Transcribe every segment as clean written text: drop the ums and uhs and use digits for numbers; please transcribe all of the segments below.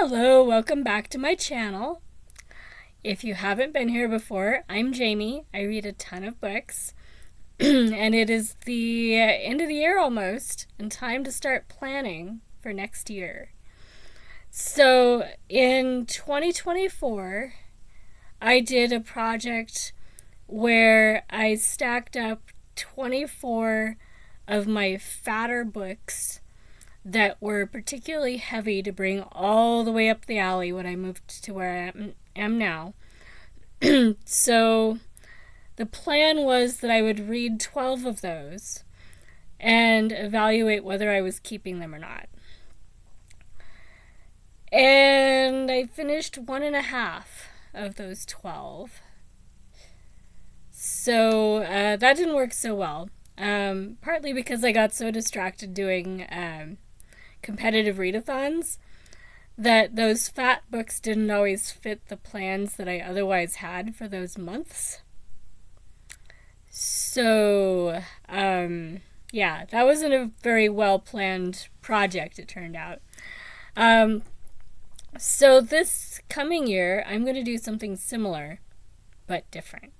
Hello, welcome back to my channel. If you haven't been here before, I'm Jamie. I read a ton of books. And it is the end of the year almost, and time to start planning for next year. So in 2024, I did a project where I stacked up 24 of my fatter books that were particularly heavy to bring all the way up the alley when I moved to where I am now. So the plan was that I would read 12 of those and evaluate whether I was keeping them or not. And I finished 1.5 of those 12. So that didn't work so well. Partly because I got so distracted doing competitive readathons that those fat books didn't always fit the plans that I otherwise had for those months. So, yeah, that wasn't a very well-planned project, it turned out. So this coming year, I'm going to do something similar, but different.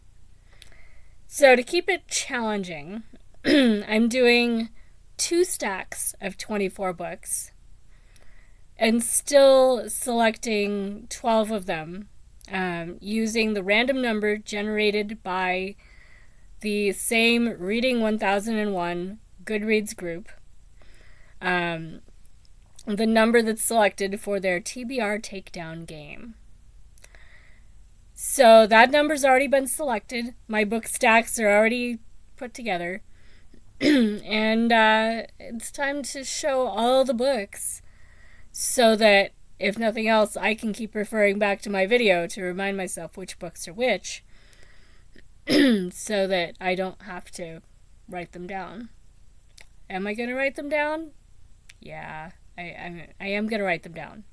So to keep it challenging, I'm doing 2 stacks of 24 books and still selecting 12 of them using the random number generated by the same Reading 1001 Goodreads group, the number that's selected for their TBR takedown game. So that number's already been selected. My book stacks are already put together. And it's time to show all the books so that, if nothing else, I can keep referring back to my video to remind myself which books are which so that I don't have to write them down. Am I going to write them down? Yeah, I am going to write them down.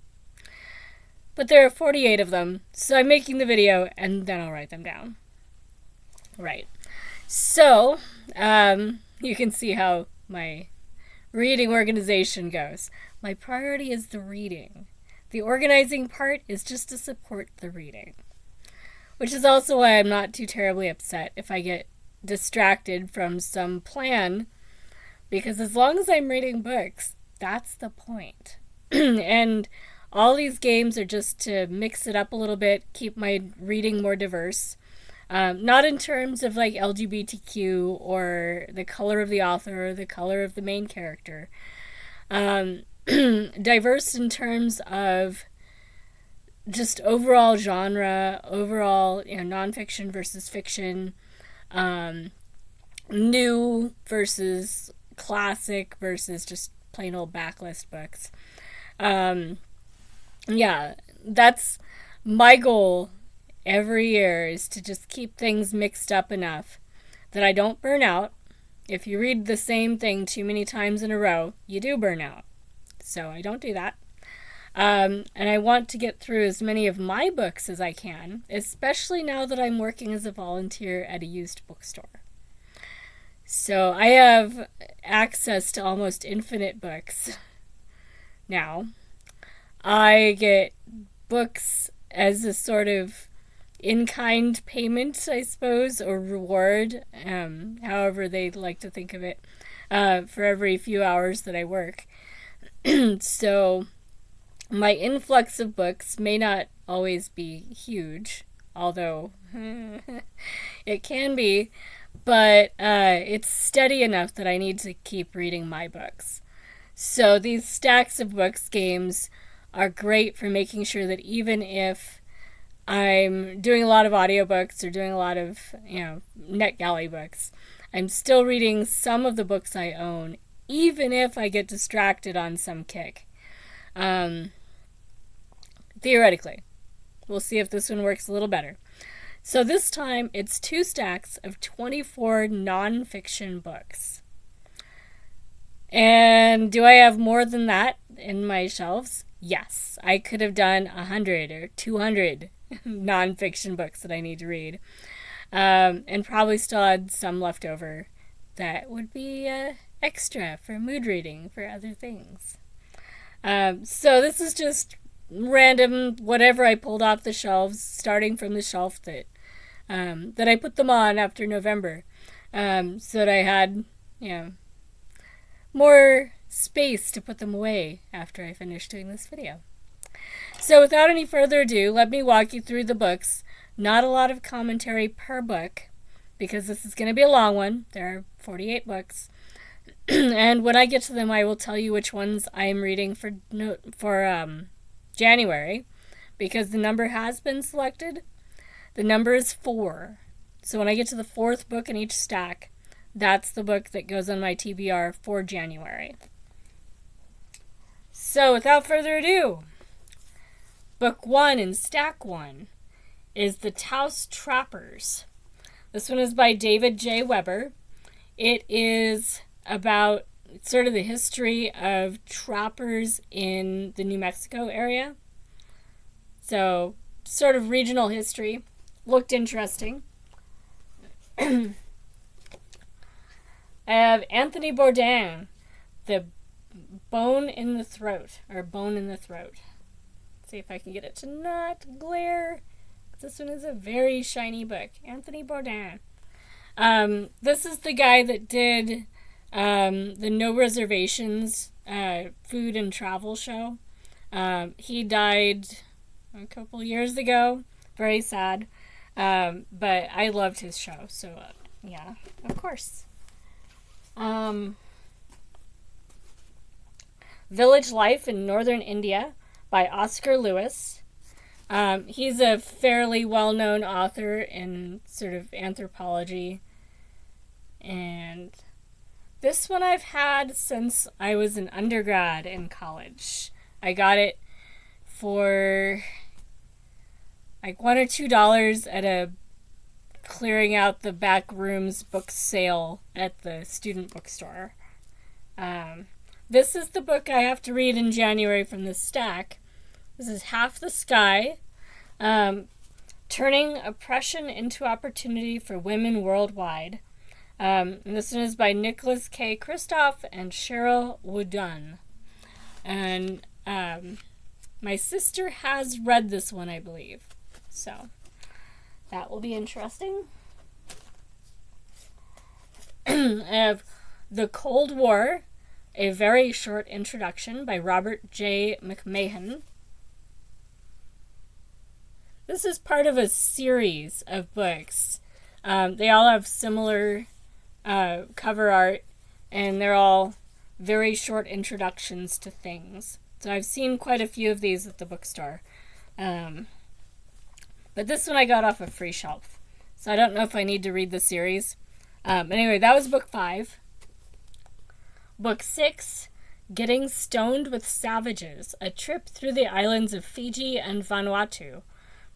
But there are 48 of them, so I'm making the video and then I'll write them down. Right. So, you can see how my reading organization goes. My priority is the reading. The organizing part is just to support the reading. Which is also why I'm not too terribly upset if I get distracted from some plan, because as long as I'm reading books, that's the point. And all these games are just to mix it up a little bit, keep my reading more diverse. Not in terms of like LGBTQ or the color of the author or the color of the main character. Diverse in terms of just overall genre, overall, nonfiction versus fiction, new versus classic versus just plain old backlist books. Yeah, that's my goal every year, is to just keep things mixed up enough that I don't burn out. If you read the same thing too many times in a row, you do burn out. So I don't do that. And I want to get through as many of my books as I can, especially now that I'm working as a volunteer at a used bookstore. So I have access to almost infinite books now. I get books as a sort of in-kind payment, I suppose, or reward, however they like to think of it, for every few hours that I work. So my influx of books may not always be huge, although it can be, but it's steady enough that I need to keep reading my books. So these stacks of books games are great for making sure that even if I'm doing a lot of audiobooks or doing a lot of, NetGalley books, I'm still reading some of the books I own, even if I get distracted on some kick. Theoretically. We'll see if this one works a little better. So this time, it's 2 stacks of 24 nonfiction books. And do I have more than that in my shelves? Yes. I could have done 100 or 200 nonfiction books that I need to read. And probably still had some left over that would be extra for mood reading, for other things. So this is just random whatever I pulled off the shelves, starting from the shelf that I put them on after November, so that I had, more space to put them away after I finished doing this video. So without any further ado, let me walk you through the books. Not a lot of commentary per book, because this is going to be a long one. There are 48 books. And when I get to them, I will tell you which ones I am reading for January, because the number has been selected. The number is 4. So when I get to the 4th book in each stack, that's the book that goes on my TBR for January. So without further ado, book 1 in stack 1 is The Taos Trappers. This one is by David J. Weber. It is about sort of the history of trappers in the New Mexico area. So, sort of regional history. Looked interesting. I have Anthony Bourdain, The Bone in the Throat, or Bone in the Throat. Let's see if I can get it to not glare. This one is a very shiny book. Anthony Bourdain. This is the guy that did the No Reservations food and travel show. He died a couple years ago. Very sad. But I loved his show. So, yeah, of course. Village Life in Northern India by Oscar Lewis. He's a fairly well-known author in sort of anthropology. And this one I've had since I was an undergrad in college. I got it for like $1 or $2 at a clearing out the back rooms book sale at the student bookstore. This is the book I have to read in January from this stack. This is Half the Sky, Turning Oppression into Opportunity for Women Worldwide. And this one is by Nicholas K. Kristof and Sheryl WuDunn. And my sister has read this one, I believe. So that will be interesting. I have The Cold War, A Very Short Introduction by Robert J. McMahon. This is part of a series of books. They all have similar cover art, and they're all very short introductions to things. So I've seen quite a few of these at the bookstore. But this one I got off a free shelf. So I don't know if I need to read the series. Anyway, that was book 5. Book 6, Getting Stoned with Savages, A Trip Through the Islands of Fiji and Vanuatu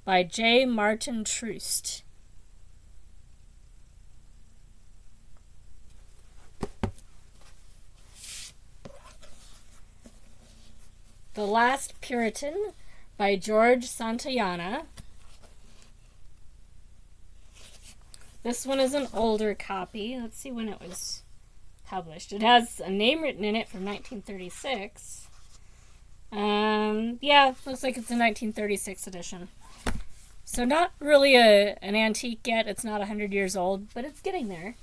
by J. Maarten Troost. The Last Puritan by George Santayana. This one is an older copy. Let's see when it was published. It has a name written in it from 1936. Yeah, looks like it's a 1936 edition. So not really an antique yet. It's not 100 years old, but it's getting there.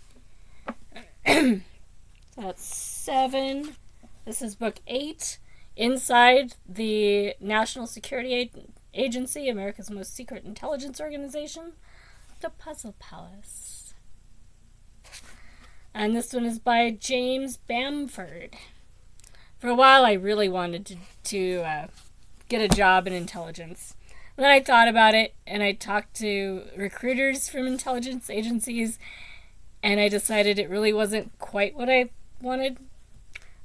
So that's 7. This is book 8. Inside the National Security Agency, America's most secret intelligence organization, The Puzzle Palace. And this one is by James Bamford. For a while, I really wanted to get a job in intelligence. And then I thought about it, and I talked to recruiters from intelligence agencies, and I decided it really wasn't quite what I wanted.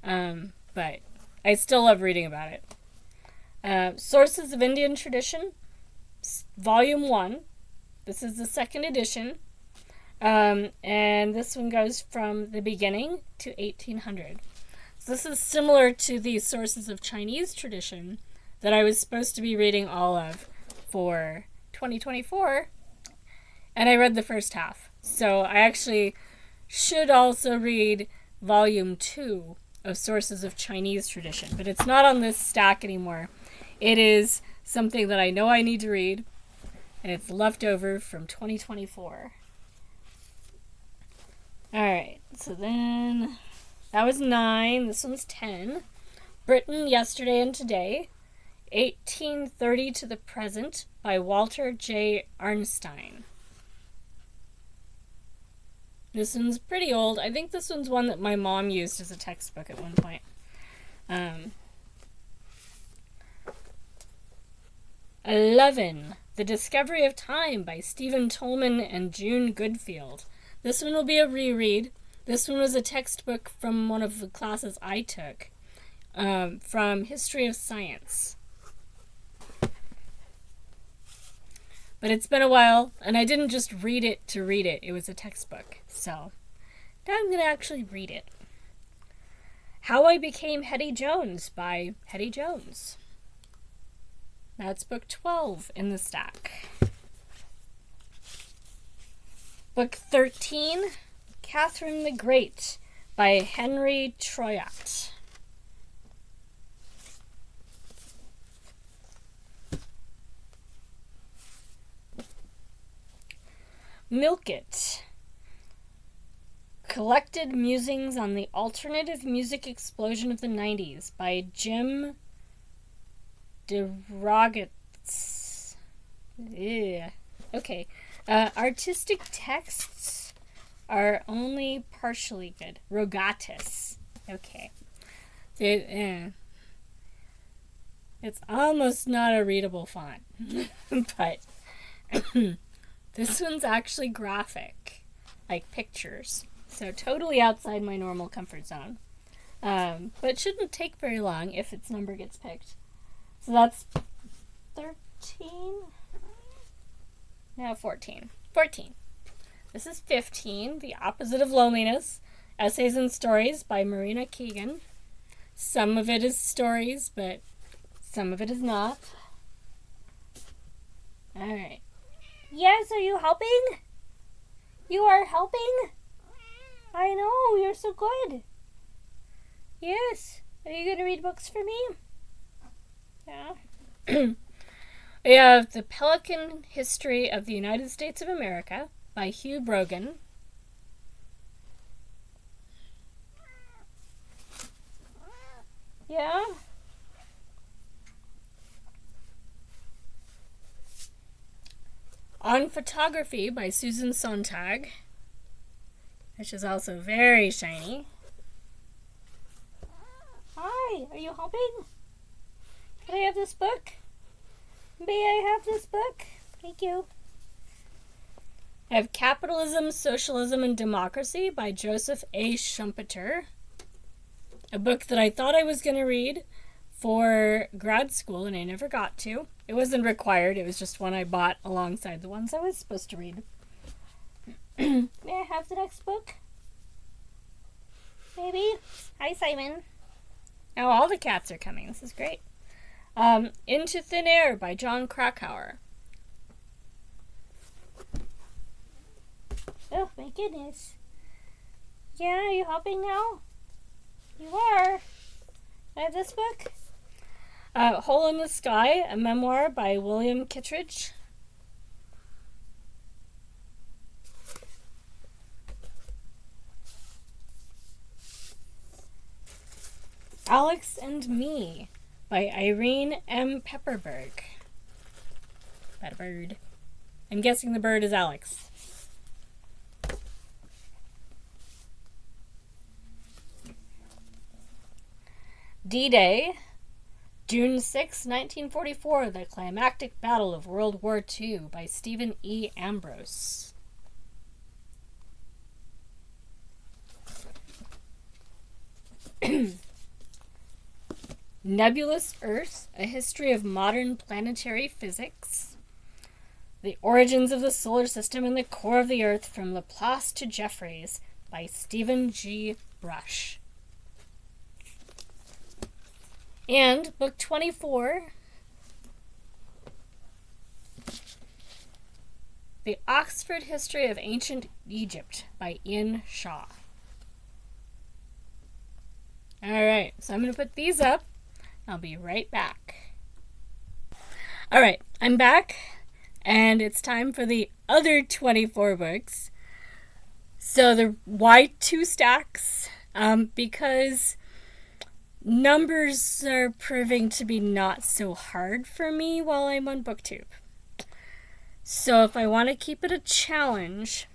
But I still love reading about it. Sources of Indian Tradition, Volume 1. This is the 2nd edition. And this one goes from the beginning to 1800. So this is similar to the Sources of Chinese Tradition that I was supposed to be reading all of for 2024. And I read the first half. So I actually should also read Volume 2 of Sources of Chinese Tradition. But it's not on this stack anymore. It is something that I know I need to read, and it's left over from 2024. Alright, so then that was 9. This one's 10. Britain, Yesterday and Today, 1830 to the Present by Walter J. Arnstein. This one's pretty old. I think this one's one that my mom used as a textbook at one point. 11. The Discovery of Time by Stephen Toulmin and June Goodfield. This one will be a reread. This one was a textbook from one of the classes I took, from History of Science. But it's been a while, and I didn't just read it to read it. It was a textbook. So now I'm going to actually read it. How I Became Hettie Jones by Hettie Jones. That's book 12 in the stack. Book 13, Catherine the Great by Henri Troyat. Milk It. Collected Musings on the Alternative Music Explosion of the 90s by Jim DeRogatis. Yeah. Okay. Artistic texts are only partially good. Rogatis. Okay. It's almost not a readable font. But this one's actually graphic. Like pictures. So totally outside my normal comfort zone. But shouldn't take very long if its number gets picked. So that's 13? No, 14. 14. This is 15, The Opposite of Loneliness, Essays and Stories by Marina Keegan. Some of it is stories, but some of it is not. Alright. Yes, are you helping? You are helping? I know, you're so good. Yes. Are you going to read books for me? Yeah. We have The Pelican History of the United States of America by Hugh Brogan. Yeah. On Photography by Susan Sontag, which is also very shiny. Hi, are you helping? Can I have this book? May I have this book? Thank you. I have Capitalism, Socialism, and Democracy by Joseph A. Schumpeter. A book that I thought I was going to read for grad school, and I never got to. It wasn't required. It was just one I bought alongside the ones I was supposed to read. May I have the next book? Maybe? Hi, Simon. Now all the cats are coming. This is great. Into Thin Air by John Krakauer. Oh, my goodness. Yeah, are you helping now? You are. I have this book. Hole in the Sky, a memoir by William Kittredge. Alex and Me by Irene M. Pepperberg. Pepperbird. I'm guessing the bird is Alex. D-Day, June 6, 1944, The Climactic Battle of World War II by Stephen E. Ambrose. Nebulous Earth, A History of Modern Planetary Physics. The Origins of the Solar System and the Core of the Earth from Laplace to Jeffreys by Stephen G. Brush. And book 24, The Oxford History of Ancient Egypt by Ian Shaw. Alright, so I'm going to put these up. I'll be right back. Alright, I'm back, and it's time for the other 24 books. So why 2 stacks? Because numbers are proving to be not so hard for me while I'm on BookTube. So if I want to keep it a challenge,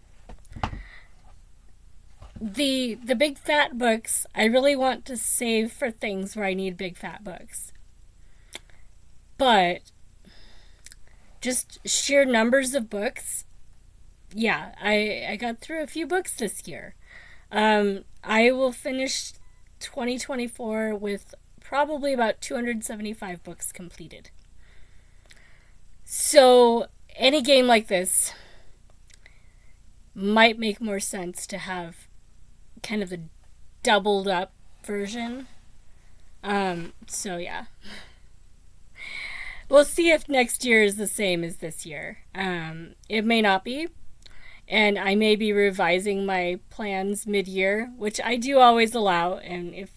the big fat books, I really want to save for things where I need big fat books. But just sheer numbers of books, yeah, I got through a few books this year. I will finish 2024 with probably about 275 books completed. So any game like this might make more sense to have kind of the doubled up version. So yeah. We'll see if next year is the same as this year. It may not be. And I may be revising my plans mid-year, which I do always allow. And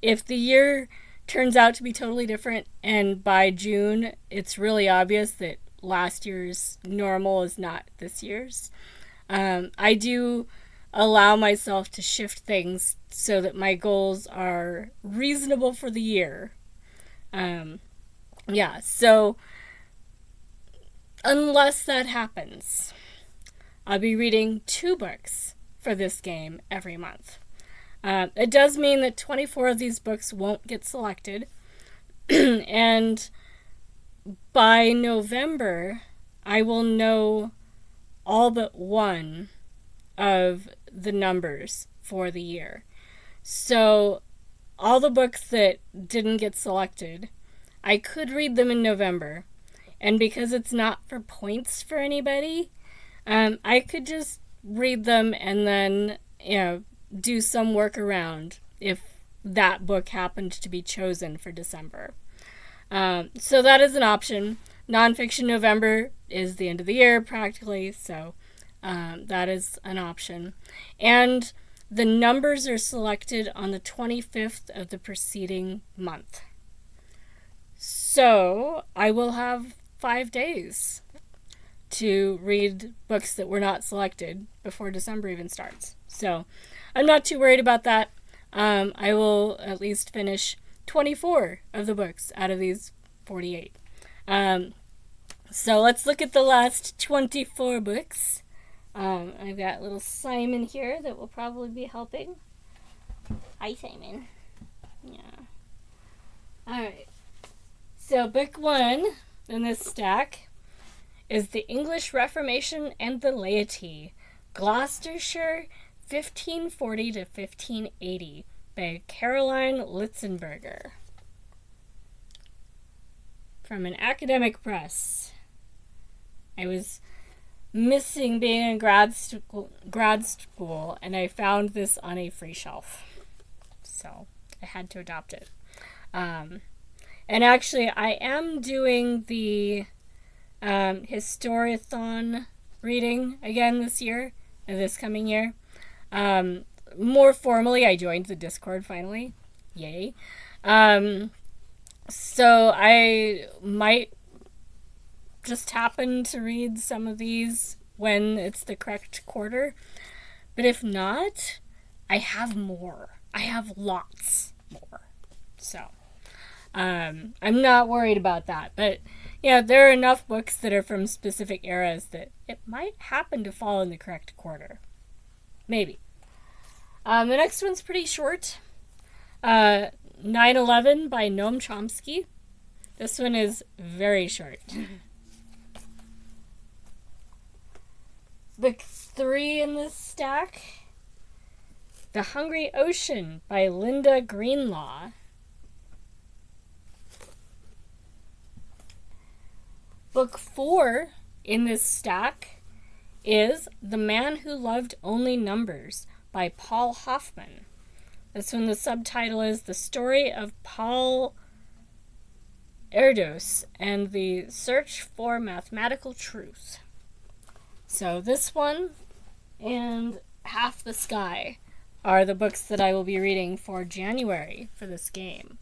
if the year turns out to be totally different, and by June it's really obvious that last year's normal is not this year's, I do allow myself to shift things so that my goals are reasonable for the year. Yeah, so unless that happens, I'll be reading 2 books for this game every month. It does mean that 24 of these books won't get selected. And by November, I will know all but one of the numbers for the year. So all the books that didn't get selected, I could read them in November. And because it's not for points for anybody, I could just read them and then, do some workaround if that book happened to be chosen for December. So that is an option. Nonfiction November is the end of the year practically, so that is an option. And the numbers are selected on the 25th of the preceding month. So I will have 5 days to read books that were not selected before December even starts. So I'm not too worried about that. I will at least finish 24 of the books out of these 48. So let's look at the last 24 books. I've got little Simon here that will probably be helping. Hi, Simon. Yeah. Alright. So book 1 in this stack is The English Reformation and the Laity, Gloucestershire, 1540 to 1580, by Caroline Litzenberger. From an academic press. I was missing being in grad school, and I found this on a free shelf. So I had to adopt it. And actually, I am doing the Historiathon reading again this coming year. More formally, I joined the Discord finally. Yay. So I might just happen to read some of these when it's the correct quarter. But if not, I have more. I have lots more. So I'm not worried about that. But yeah, there are enough books that are from specific eras that it might happen to fall in the correct quarter. Maybe. The next one's pretty short. 9/11 by Noam Chomsky. This one is very short. Book 3 in this stack. The Hungry Ocean by Linda Greenlaw. Book 4 in this stack is The Man Who Loved Only Numbers by Paul Hoffman. This one, the subtitle is The Story of Paul Erdos and the Search for Mathematical Truth. So this one and Half the Sky are the books that I will be reading for January for this game.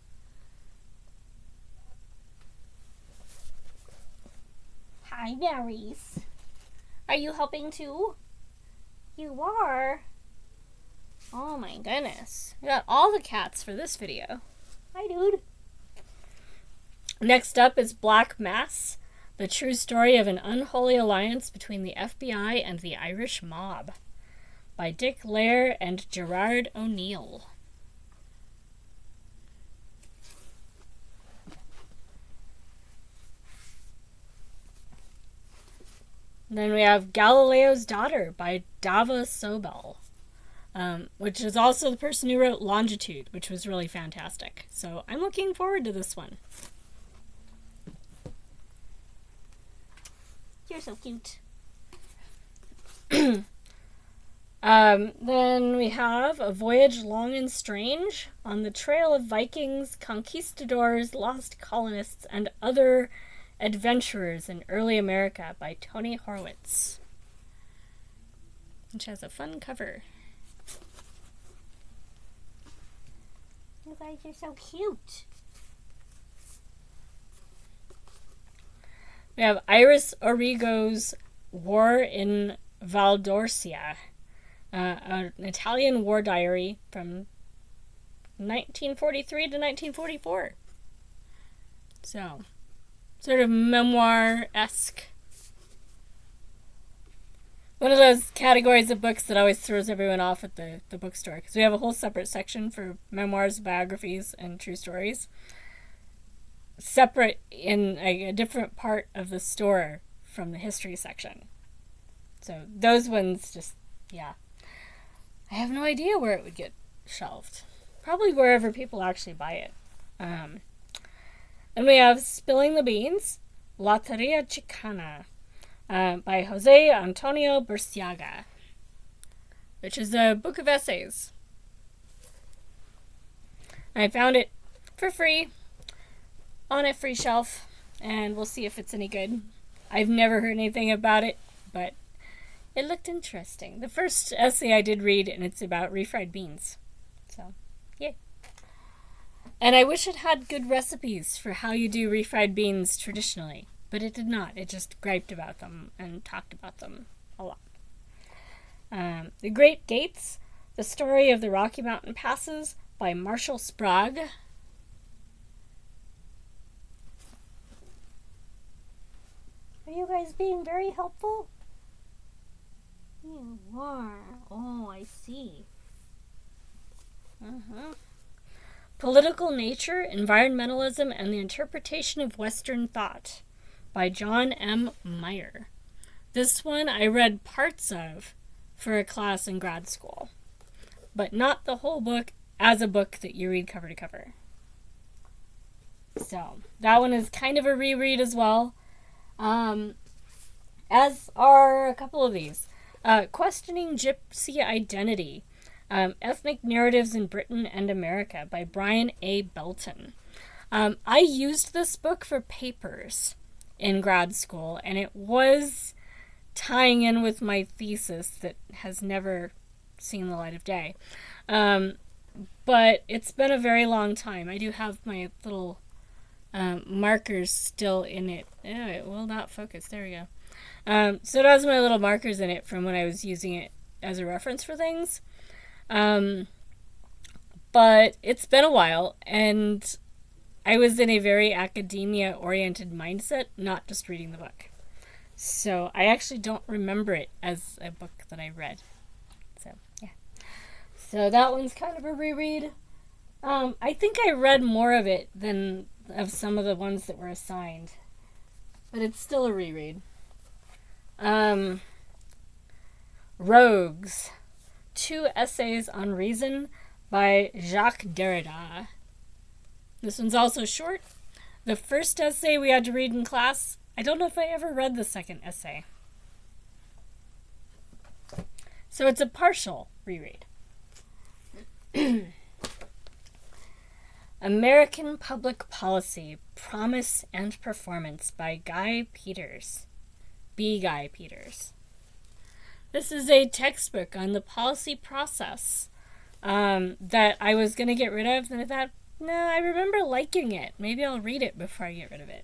Hi, berries. Are you helping too? You are? Oh my goodness. We got all the cats for this video. Hi, dude. Next up is Black Mass, the true story of an unholy alliance between the FBI and the Irish mob, by Dick Lair and Gerard O'Neill. Then we have Galileo's Daughter by Dava Sobel, which is also the person who wrote Longitude, which was really fantastic. So I'm looking forward to this one. You're so cute. Then we have A Voyage Long and Strange, on the trail of Vikings, conquistadors, lost colonists, and other adventurers in early America, by Tony Horwitz, which has a fun cover. You guys are so cute. We have Iris Origo's War in Valdorcia, an Italian war diary from 1943 to 1944. So, sort of memoir-esque. One of those categories of books that always throws everyone off at the bookstore, because we have a whole separate section for memoirs, biographies, and true stories. Separate in a different part of the store from the history section. So those ones just, yeah. I have no idea where it would get shelved. Probably wherever people actually buy it. And we have Spilling the Beans, Loteria Chicana, by Jose Antonio Burciaga, which is a book of essays. I found it for free on a free shelf, and we'll see if it's any good. I've never heard anything about it, but it looked interesting. The first essay I did read, and it's about refried beans. So, yay. And I wish it had good recipes for how you do refried beans traditionally, but it did not. It just griped about them and talked about them a lot. The Great Gates, The Story of the Rocky Mountain Passes, by Marshall Sprague. Are you guys being very helpful? You are. Oh, I see. Political Nature, Environmentalism, and the Interpretation of Western Thought, by John M. Meyer. This one I read parts of for a class in grad school, but not the whole book as a book that you read cover to cover. So, that one is kind of a reread as well. As are a couple of these. Questioning Gypsy Identity, Ethnic Narratives in Britain and America, by Brian A. Belton. I used this book for papers in grad school, and it was tying in with my thesis that has never seen the light of day. But it's been a very long time. I do have my little markers still in it. Oh, it will not focus. There we go. So it has my little markers in it from when I was using it as a reference for things. But it's been a while, and I was in a very academia-oriented mindset, not just reading the book. So I actually don't remember it as a book that I read. So, yeah. So that one's kind of a reread. I think I read more of it than of some of the ones that were assigned. But it's still a reread. Rogues. 2 Essays on Reason, by Jacques Derrida. This one's also short. The first essay we had to read in class, I don't know if I ever read the second essay. So it's a partial reread. American Public Policy, Promise and Performance, by Guy Peters. B. Guy Peters. This is a textbook on the policy process that I was going to get rid of, and I thought, no, I remember liking it. Maybe I'll read it before I get rid of it.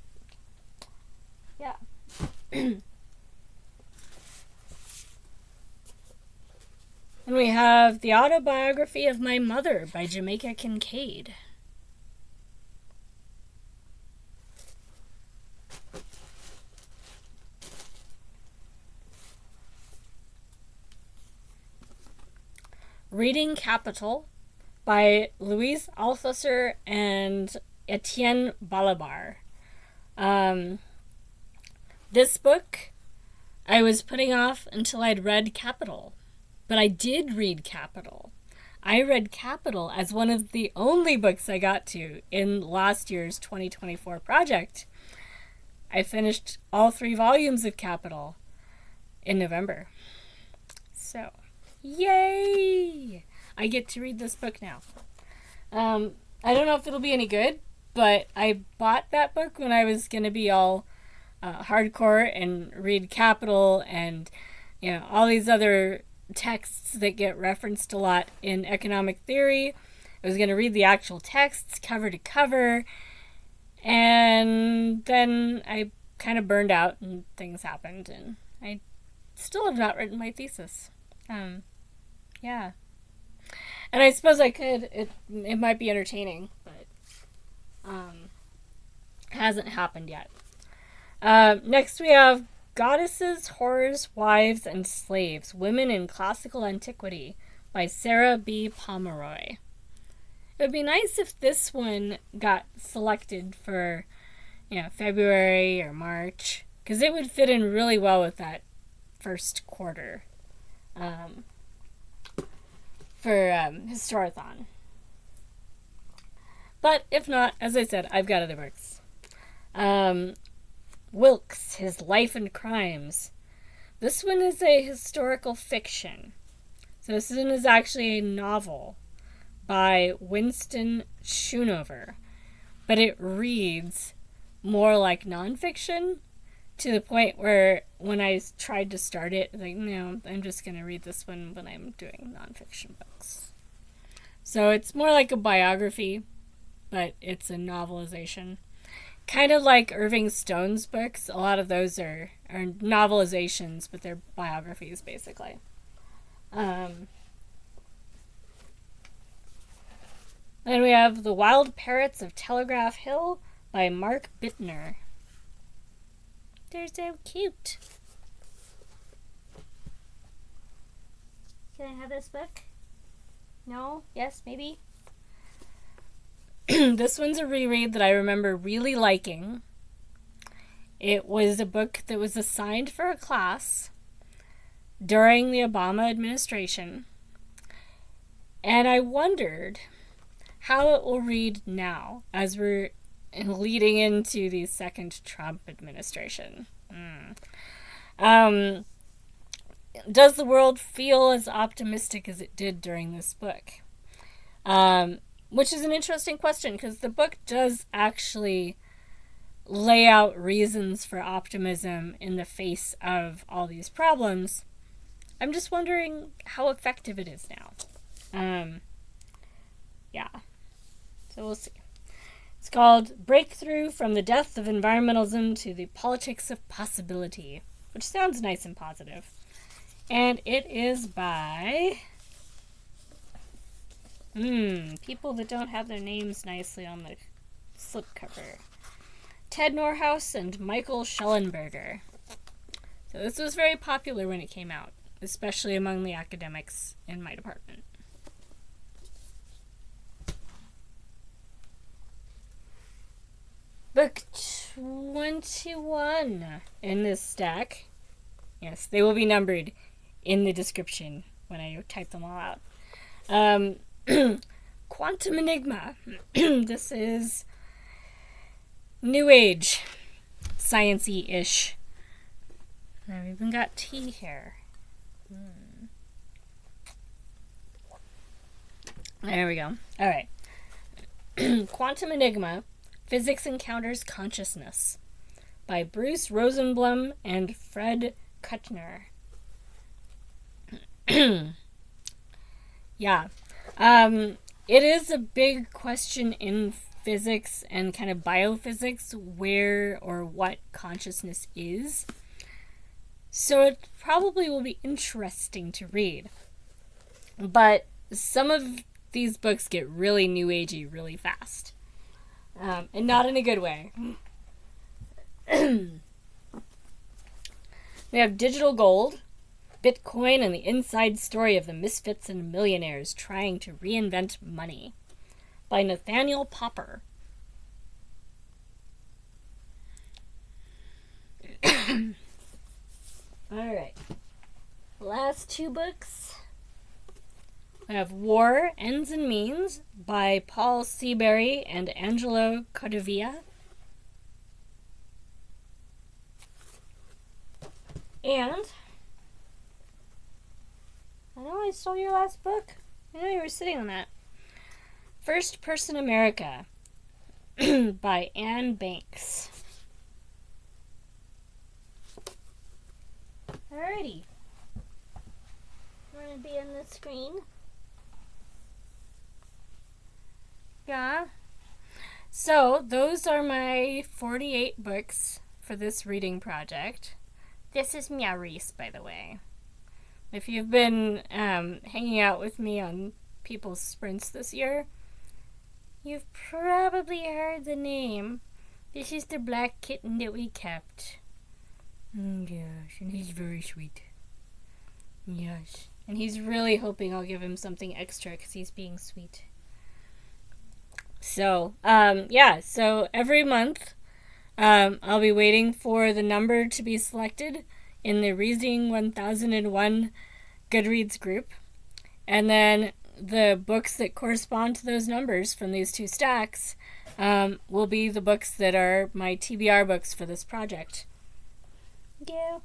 Yeah. And we have The Autobiography of My Mother by Jamaica Kincaid. Reading Capital by Louise Althusser and Etienne Balabar. This book I was putting off until I'd read Capital. But I did read Capital. I read Capital as one of the only books I got to in last year's 2024 project. I finished all 3 volumes of Capital in November. So, yay! I get to read this book now. I don't know if it'll be any good, but I bought that book when I was going to be all hardcore and read Capital and, all these other texts that get referenced a lot in economic theory. I was going to read the actual texts cover to cover, and then I kind of burned out and things happened, and I still have not written my thesis. Yeah. And I suppose I could. It might be entertaining, but hasn't happened yet. Next we have Goddesses, Horrors, Wives, and Slaves, Women in Classical Antiquity by Sarah B. Pomeroy. It would be nice if this one got selected for, February or March, because it would fit in really well with that first quarter for Historathon. But if not, as I said, I've got other books. Wilkes, His Life and Crimes. This one is a historical fiction. So this one is actually a novel by Winston Schoonover. But it reads more like nonfiction, to the point where when I tried to start it, no, I'm just going to read this one when I'm doing nonfiction books. So it's more like a biography, but it's a novelization. Kind of like Irving Stone's books. A lot of those are novelizations, but they're biographies, basically. Then we have The Wild Parrots of Telegraph Hill by Mark Bittner. They're so cute. Can I have this book? No? Yes? Maybe? This one's a reread that I remember really liking. It was a book that was assigned for a class during the Obama administration. And I wondered how it will read now as we're leading into the second Trump administration. Does the world feel as optimistic as it did during this book? Which is an interesting question, because the book does actually lay out reasons for optimism in the face of all these problems. I'm just wondering how effective it is now. Yeah. So we'll see. It's called Breakthrough from the Death of Environmentalism to the Politics of Possibility, which sounds nice and positive. And it is by people that don't have their names nicely on the slipcover. Ted Norhaus and Michael Schellenberger. So this was very popular when it came out, especially among the academics in my department. Book 21 in this stack. Yes, they will be numbered in the description when I type them all out. Quantum Enigma. This is New Age, science-y-ish. I've even got tea here. There we go. All right. Quantum Enigma, Physics Encounters Consciousness by Bruce Rosenblum and Fred Kuttner. Yeah. It is a big question in physics and kind of biophysics where or what consciousness is. So it probably will be interesting to read. But some of these books get really new agey really fast. And not in a good way. We have Digital Gold, Bitcoin, and the Inside Story of the Misfits and Millionaires Trying to Reinvent Money by Nathaniel Popper. Alright. Last two books. We have War, Ends and Means by Paul Seabury and Angelo Codevilla. And I know I stole your last book. I know you were sitting on that. First Person America by Anne Banks. Alrighty. Want to be on the screen? Yeah. So, those are my 48 books for this reading project. This is Maurice, by the way. If you've been hanging out with me on People's Sprints this year, you've probably heard the name. This is the black kitten that we kept. Yes, and he's very sweet. Yes. And he's really hoping I'll give him something extra because he's being sweet. So, so every month I'll be waiting for the number to be selected in the Reading 1001 Goodreads group. And then the books that correspond to those numbers from these two stacks will be the books that are my TBR books for this project. Yeah,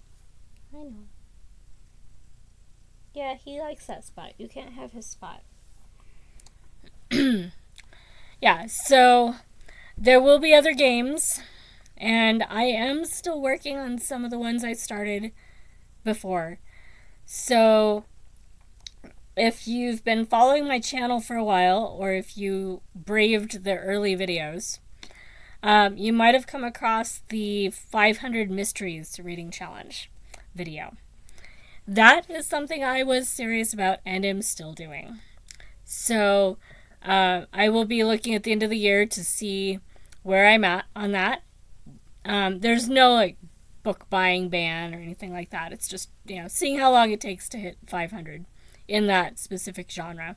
I know. Yeah, he likes that spot. You can't have his spot. Yeah, so there will be other games, and I am still working on some of the ones I started before. So if you've been following my channel for a while, or if you braved the early videos, you might have come across the 500 Mysteries Reading Challenge video. That is something I was serious about and am still doing. So I will be looking at the end of the year to see where I'm at on that. There's no book buying ban or anything like that. It's just, seeing how long it takes to hit 500 in that specific genre.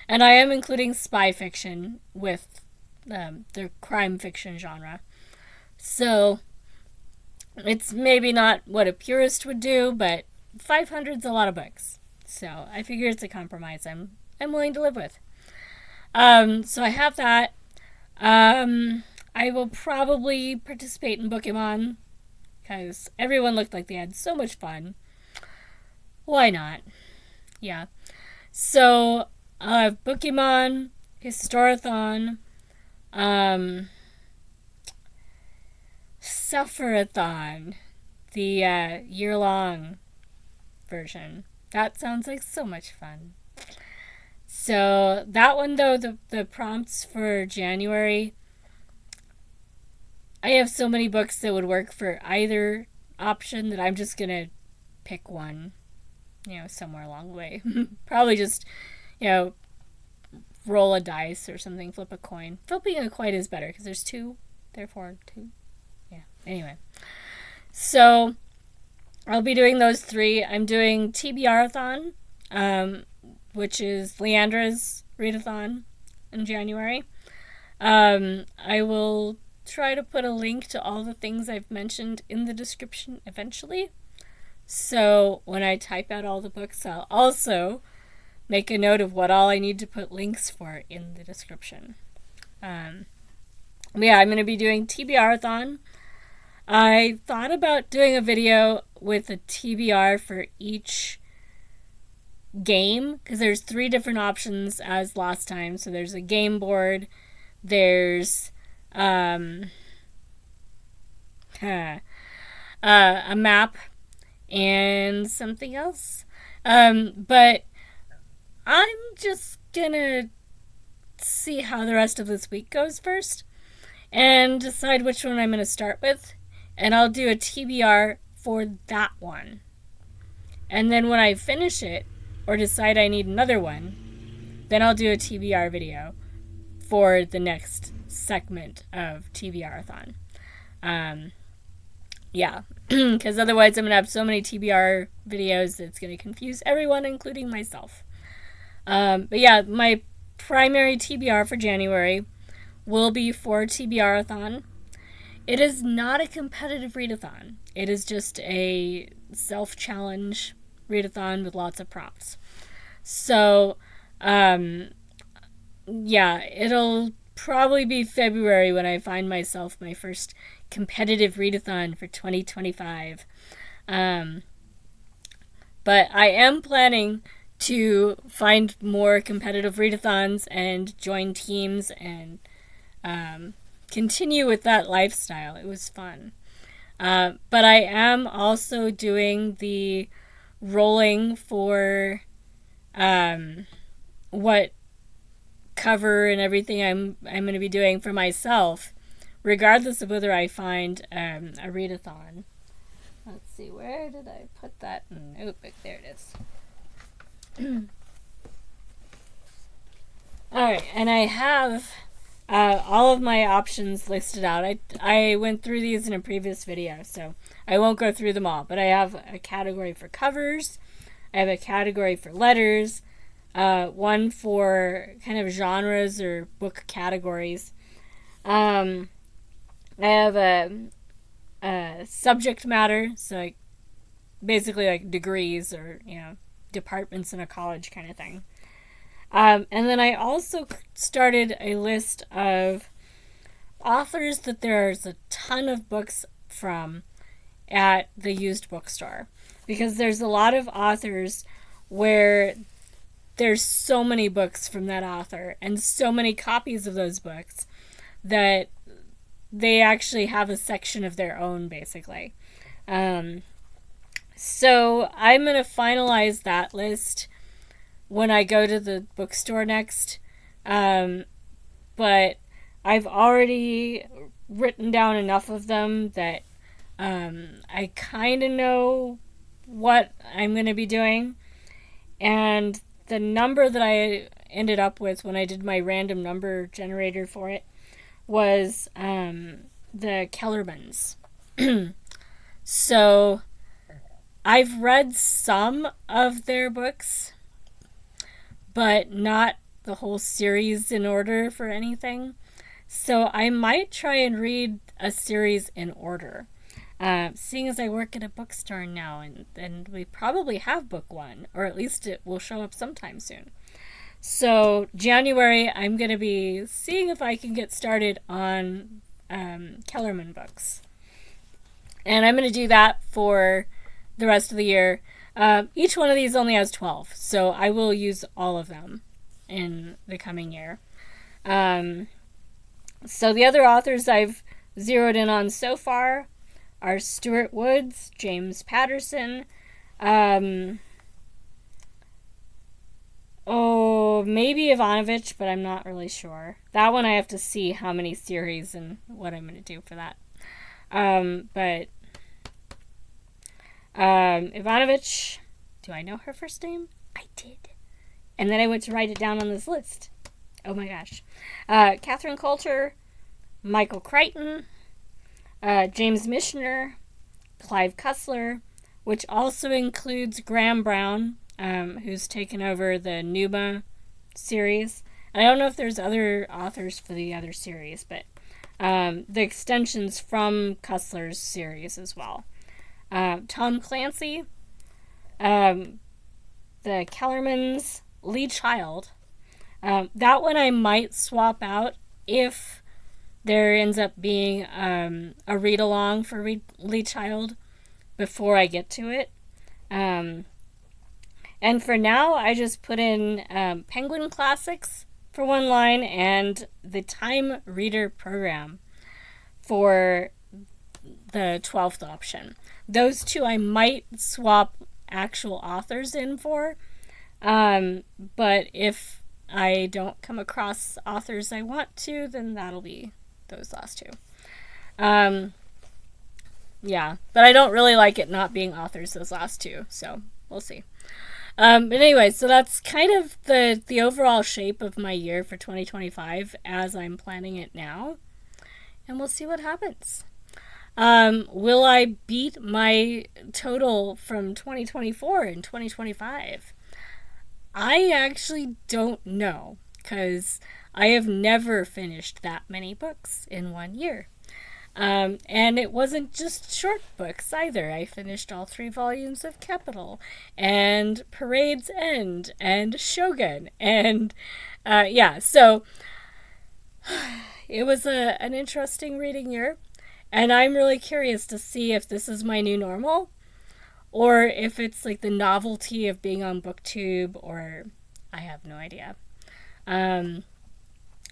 And I am including spy fiction with the crime fiction genre. So it's maybe not what a purist would do, but 500's a lot of books. So I figure it's a compromise I'm willing to live with. So I have that. I will probably participate in Pokemon because everyone looked like they had so much fun. Why not? Yeah. So I'll have Pokemon, Historathon, Sufferathon, the year-long version. That sounds like so much fun. So that one, though, the prompts for January, I have so many books that would work for either option that I'm just going to pick one, somewhere along the way. Probably just, roll a dice or something, flip a coin. Flipping a coin is better because there's two, therefore two. Yeah, anyway. So I'll be doing those three. I'm doing TBR-a-thon, which is Leandra's readathon in January. I will try to put a link to all the things I've mentioned in the description eventually. So when I type out all the books, I'll also make a note of what all I need to put links for in the description. I'm going to be doing TBR-a-thon. I thought about doing a video with a TBR for each game, because there's 3 different options as last time. So there's a game board, there's a map, and something else. But I'm just gonna see how the rest of this week goes first and decide which one I'm gonna start with. And I'll do a TBR for that one. And then when I finish it or decide I need another one, then I'll do a TBR video for the next segment of TBR-a-thon. Yeah, because otherwise I'm going to have so many TBR videos that it's going to confuse everyone, including myself. But yeah, my primary TBR for January will be for TBR-a-thon. It is not a competitive readathon. It is just a self-challenge readathon with lots of prompts. So, yeah, it'll probably be February when I find myself my first competitive readathon for 2025. But I am planning to find more competitive readathons and join teams and continue with that lifestyle. It was fun. But I am also doing the rolling for what cover and everything I'm going to be doing for myself, regardless of whether I find a readathon. Let's see, where did I put that? Oh, there it is. Alright, and I have all of my options listed out. I went through these in a previous video, so I won't go through them all, but I have a category for covers, I have a category for letters, one for kind of genres or book categories. I have a subject matter, so like basically like degrees or, you know, departments in a college kind of thing. And then I also started a list of authors that there's a ton of books from at the used bookstore, because there's a lot of authors where there's so many books from that author and so many copies of those books that they actually have a section of their own, basically. So I'm going to finalize that list when I go to the bookstore next. But I've already written down enough of them that I kind of know what I'm going to be doing. And the number that I ended up with when I did my random number generator for it was the Kellermans. So I've read some of their books, but not the whole series in order for anything. So I might try and read a series in order. Seeing as I work at a bookstore now, and we probably have book one, or at least it will show up sometime soon. So January, I'm going to be seeing if I can get started on Kellerman books. And I'm going to do that for the rest of the year. Each one of these only has 12, so I will use all of them in the coming year. So the other authors I've zeroed in on so far are Stuart Woods, James Patterson, maybe Ivanovich, but I'm not really sure. That one I have to see how many series and what I'm going to do for that. But Ivanovich, do I know her first name? I did. And then I went to write it down on this list. Oh my gosh. Catherine Coulter, Michael Crichton, James Michener, Clive Cussler, which also includes Graham Brown, who's taken over the Numa series. And I don't know if there's other authors for the other series, but the extensions from Cussler's series as well. Tom Clancy, the Kellermans, Lee Child. That one I might swap out if there ends up being a read-along for Lee Child before I get to it. And for now, I just put in Penguin Classics for one line and the Time Reader Program for the 12th option. Those two I might swap actual authors in for, but if I don't come across authors I want to, then that'll be those last two. Yeah, but I don't really like it not being authors those last two, so we'll see. But anyway, so that's kind of the overall shape of my year for 2025 as I'm planning it now, and we'll see what happens. Will I beat my total from 2024 and 2025? I actually don't know, because I have never finished that many books in one year. And it wasn't just short books either. I finished all 3 volumes of Capital and Parade's End and Shogun. And yeah, so it was an interesting reading year. And I'm really curious to see if this is my new normal or if it's like the novelty of being on BookTube, or I have no idea.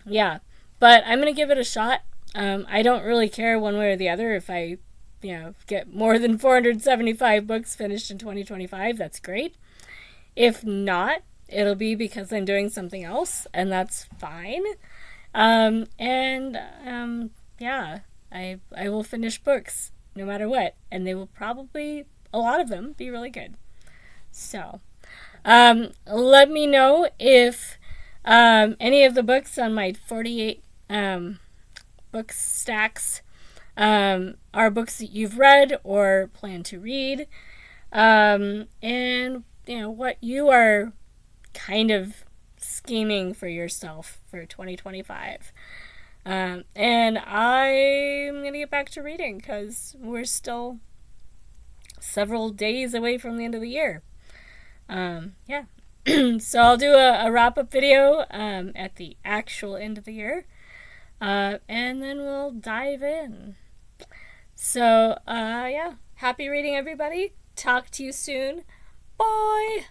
Yeah, but I'm going to give it a shot. I don't really care one way or the other if I, get more than 475 books finished in 2025. That's great. If not, it'll be because I'm doing something else, and that's fine. Yeah, I will finish books no matter what, and they will probably, a lot of them, be really good. So, let me know if any of the books on my 48 book stacks are books that you've read or plan to read, and what you are kind of scheming for yourself for 2025. And I'm going to get back to reading because we're still several days away from the end of the year. Yeah. So I'll do a wrap-up video at the actual end of the year. And then we'll dive in. So, yeah. Happy reading, everybody. Talk to you soon. Bye.